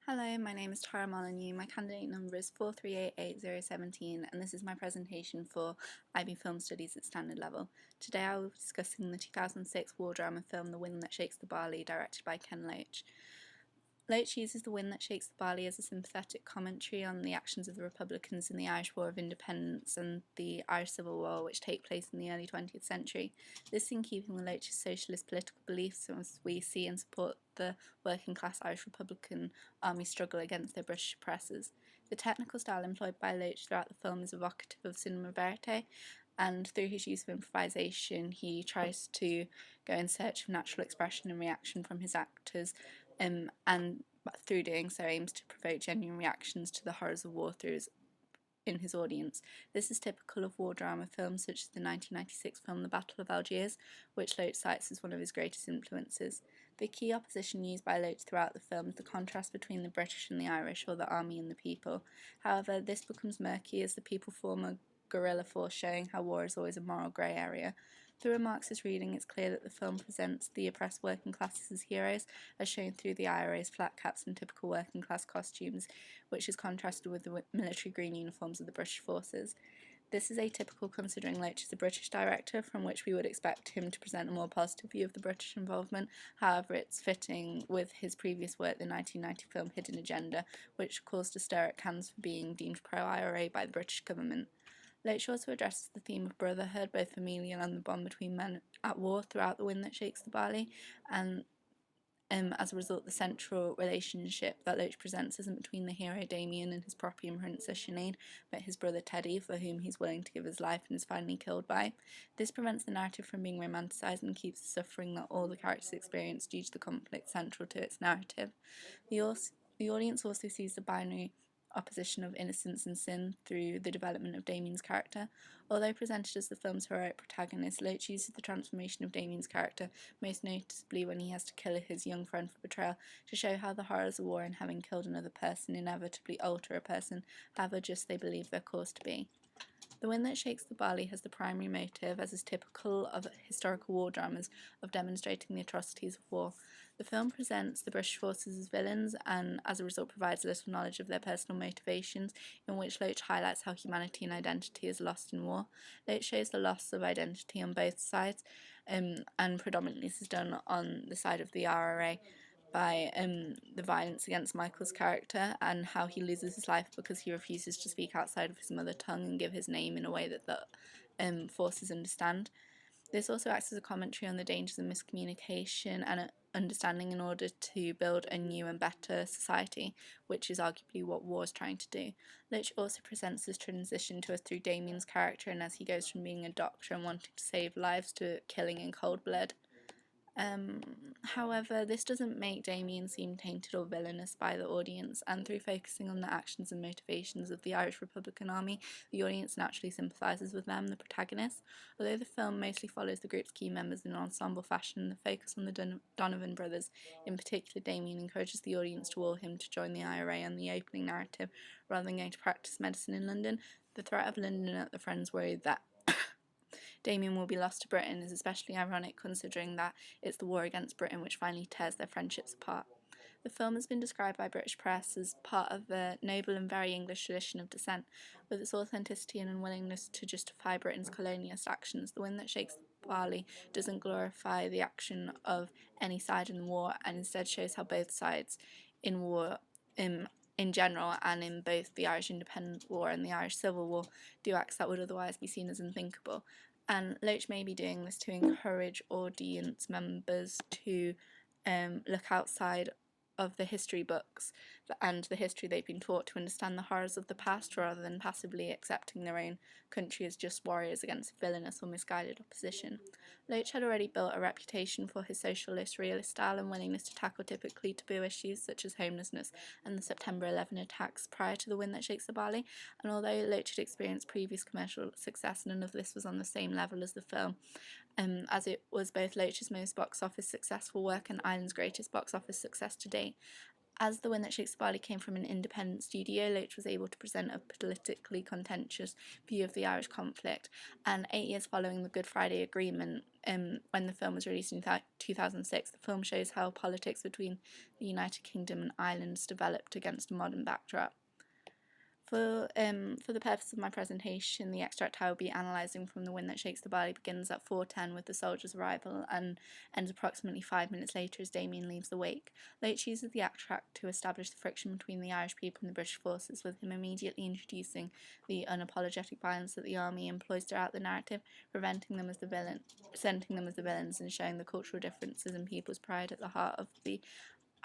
Hello, my name is Tara Molyneux. My candidate number is 4388017, and this is my presentation for IB Film Studies at Standard Level. Today I will be discussing the 2006 war drama film The Wind That Shakes the Barley, directed by Ken Loach. Loach uses The Wind That Shakes the Barley as a sympathetic commentary on the actions of the Republicans in the Irish War of Independence and the Irish Civil War, which take place in the early 20th century. This is in keeping with Loach's socialist political beliefs, as we see and support the working class Irish Republican army struggle against their British oppressors. The technical style employed by Loach throughout the film is evocative of cinema verite, and through his use of improvisation, he tries to go in search of natural expression and reaction from his actors, and through doing so aims to provoke genuine reactions to the horrors of war in his audience. This is typical of war drama films such as the 1996 film The Battle of Algiers, which Loach cites as one of his greatest influences. The key opposition used by Loach throughout the film is the contrast between the British and the Irish, or the army and the people. However, this becomes murky as the people form a guerrilla force, showing how war is always a moral grey area. Through a Marxist reading, it's clear that the film presents the oppressed working classes as heroes, as shown through the IRA's flat caps and typical working class costumes, which is contrasted with the military green uniforms of the British forces. This is atypical considering Loach is a British director, from which we would expect him to present a more positive view of the British involvement. However, it's fitting with his previous work, the 1990 film Hidden Agenda, which caused a stir at Cannes for being deemed pro-IRA by the British government. Loach also addresses the theme of brotherhood, both familial and the bond between men at war, throughout The Wind That Shakes the Barley, and as a result, the central relationship that Loach presents isn't between the hero Damien and his property princess Sinead, but his brother Teddy, for whom he's willing to give his life and is finally killed by. This prevents the narrative from being romanticised and keeps the suffering that all the characters experience due to the conflict central to its narrative. The audience also sees the binary opposition of innocence and sin through the development of Damien's character. Although presented as the film's heroic protagonist, Loach uses the transformation of Damien's character, most noticeably when he has to kill his young friend for betrayal, to show how the horrors of war and having killed another person inevitably alter a person, however just they believe their cause to be. The Wind That Shakes the Barley has the primary motive, as is typical of historical war dramas, of demonstrating the atrocities of war. The film presents the British forces as villains and, as a result, provides little knowledge of their personal motivations, in which Loach highlights how humanity and identity is lost in war. Loach shows the loss of identity on both sides, and predominantly this is done on the side of the RRA, by the violence against Michael's character and how he loses his life because he refuses to speak outside of his mother tongue and give his name in a way that the forces understand. This also acts as a commentary on the dangers of miscommunication and understanding in order to build a new and better society, which is arguably what war is trying to do. Loach also presents this transition to us through Damien's character, and as he goes from being a doctor and wanting to save lives to killing in cold blood. However, this doesn't make Damien seem tainted or villainous by the audience, and through focusing on the actions and motivations of the Irish Republican Army, the audience naturally sympathises with them, the protagonists. Although the film mostly follows the group's key members in an ensemble fashion, the focus on the Donovan brothers, in particular Damien, encourages the audience to will him to join the IRA on the opening narrative, rather than going to practice medicine in London. The threat of London at the Friends worry that Damien will be lost to Britain is especially ironic considering that it's the war against Britain which finally tears their friendships apart. The film has been described by British press as part of a noble and very English tradition of dissent. With its authenticity and unwillingness to justify Britain's colonialist actions, The Wind That Shakes the Barley doesn't glorify the action of any side in the war and instead shows how both sides in war, in general, and in both the Irish Independence War and the Irish Civil War, do acts that would otherwise be seen as unthinkable. And Loach may be doing this to encourage audience members to look outside of the history books and the history they've been taught to understand the horrors of the past, rather than passively accepting their own country as just warriors against villainous or misguided opposition. Loach had already built a reputation for his socialist realist style and willingness to tackle typically taboo issues such as homelessness and the September 11 attacks prior to The Wind That Shakes the Barley, and although Loach had experienced previous commercial success, none of this was on the same level as the film, as it was both Loach's most box office successful work and Ireland's greatest box office success to date. As The Wind That Shakes the Barley came from an independent studio, Loach was able to present a politically contentious view of the Irish conflict. And 8 years following the Good Friday Agreement, when the film was released in 2006, the film shows how politics between the United Kingdom and Ireland developed against a modern backdrop. For the purpose of my presentation, the extract I will be analysing from The Wind That Shakes the Barley begins at 4:10 with the soldiers' arrival and ends approximately 5 minutes later as Damien leaves the wake. Loach uses the extract to establish the friction between the Irish people and the British forces, with him immediately introducing the unapologetic violence that the army employs throughout the narrative, presenting them as the villains and showing the cultural differences and people's pride at the heart of the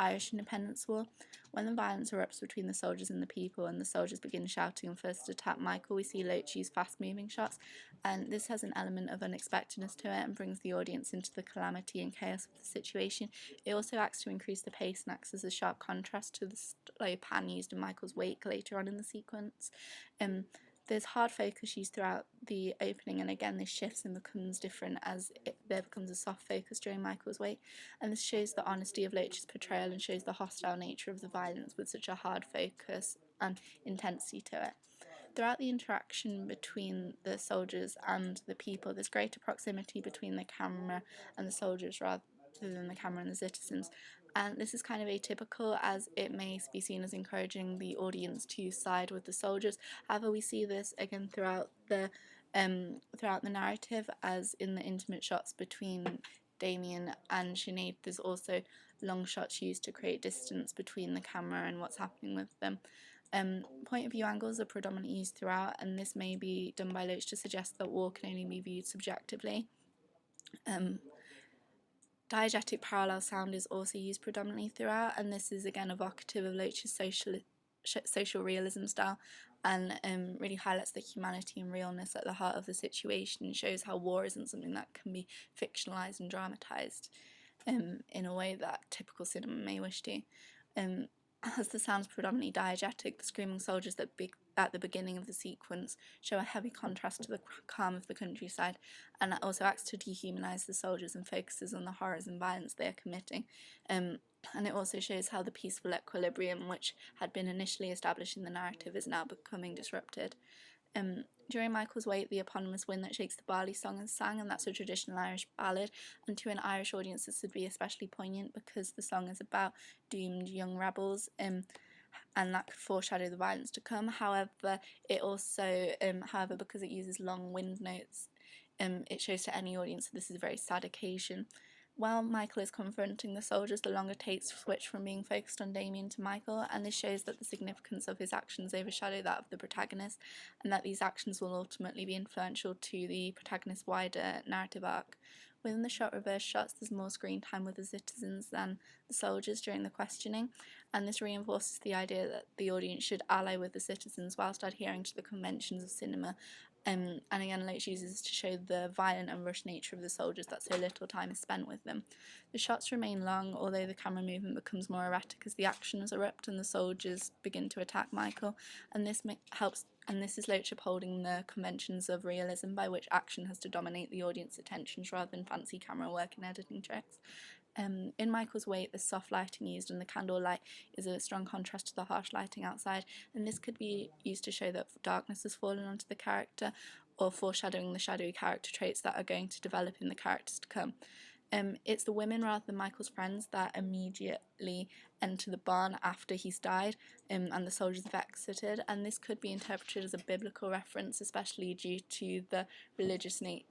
Irish Independence War. When the violence erupts between the soldiers and the people, and the soldiers begin shouting and first attack Michael, we see Loach use fast-moving shots, and this has an element of unexpectedness to it and brings the audience into the calamity and chaos of the situation. It also acts to increase the pace and acts as a sharp contrast to the slow pan used in Michael's wake later on in the sequence. There's hard focus used throughout the opening, and again this shifts and becomes different as there becomes a soft focus during Michael's wake, and this shows the honesty of Loach's portrayal and shows the hostile nature of the violence with such a hard focus and intensity to it. Throughout the interaction between the soldiers and the people, there's greater proximity between the camera and the soldiers rather than the camera and the citizens. And this is kind of atypical, as it may be seen as encouraging the audience to side with the soldiers. However, we see this again throughout the narrative, as in the intimate shots between Damien and Sinead, there's also long shots used to create distance between the camera and what's happening with them. Point of view angles are predominantly used throughout, and this may be done by Loach to suggest that war can only be viewed subjectively. Diegetic parallel sound is also used predominantly throughout, and this is again evocative of Loach's social realism style, and really highlights the humanity and realness at the heart of the situation, and shows how war isn't something that can be fictionalised and dramatised in a way that typical cinema may wish to. As the sound's predominantly diegetic, the screaming soldiers at the beginning of the sequence show a heavy contrast to the calm of the countryside, and that also acts to dehumanise the soldiers and focuses on the horrors and violence they are committing. And it also shows how the peaceful equilibrium which had been initially established in the narrative is now becoming disrupted. During Michael's wake, the eponymous Wind That Shakes the Barley song is sang, and that's a traditional Irish ballad, and to an Irish audience this would be especially poignant because the song is about doomed young rebels, and that could foreshadow the violence to come. However, it also, because it uses long wind notes, it shows to any audience that this is a very sad occasion. While Michael is confronting the soldiers, the longer takes switch from being focused on Damien to Michael, and this shows that the significance of his actions overshadow that of the protagonist, and that these actions will ultimately be influential to the protagonist's wider narrative arc. Within the shot reverse shots, there's more screen time with the citizens than the soldiers during the questioning, and this reinforces the idea that the audience should ally with the citizens whilst adhering to the conventions of cinema. And again, Loach uses to show the violent and rushed nature of the soldiers that so little time is spent with them. The shots remain long, although the camera movement becomes more erratic as the actions erupt and the soldiers begin to attack Michael, and this is Loach upholding the conventions of realism by which action has to dominate the audience's attentions rather than fancy camera work and editing tricks. In Michael's wake, the soft lighting used and the candle light is a strong contrast to the harsh lighting outside, and this could be used to show that darkness has fallen onto the character, or foreshadowing the shadowy character traits that are going to develop in the characters to come. It's the women rather than Michael's friends that immediately enter the barn after he's died, and the soldiers have exited, and this could be interpreted as a biblical reference, especially due to the religious nature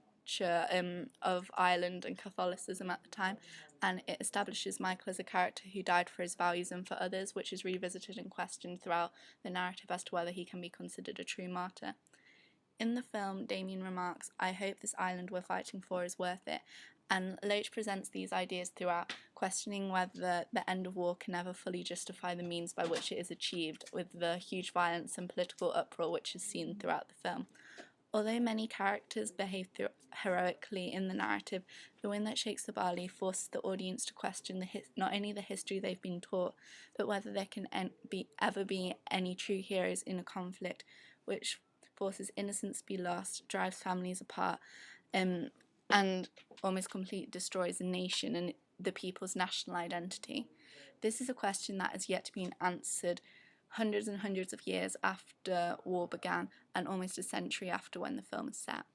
of Ireland and Catholicism at the time, and it establishes Michael as a character who died for his values and for others, which is revisited and questioned throughout the narrative as to whether he can be considered a true martyr. In the film, Damien remarks, "I hope this island we're fighting for is worth it," and Loach presents these ideas throughout, questioning whether the end of war can ever fully justify the means by which it is achieved, with the huge violence and political uproar which is seen throughout the film. Although many characters behave heroically in the narrative, The Wind That Shakes the Barley forces the audience to question not only the history they've been taught, but whether there can ever be any true heroes in a conflict which forces innocence to be lost, drives families apart, and almost completely destroys a nation and the people's national identity. This is a question that has yet to be answered hundreds and hundreds of years after war began and almost a century after when the film is set.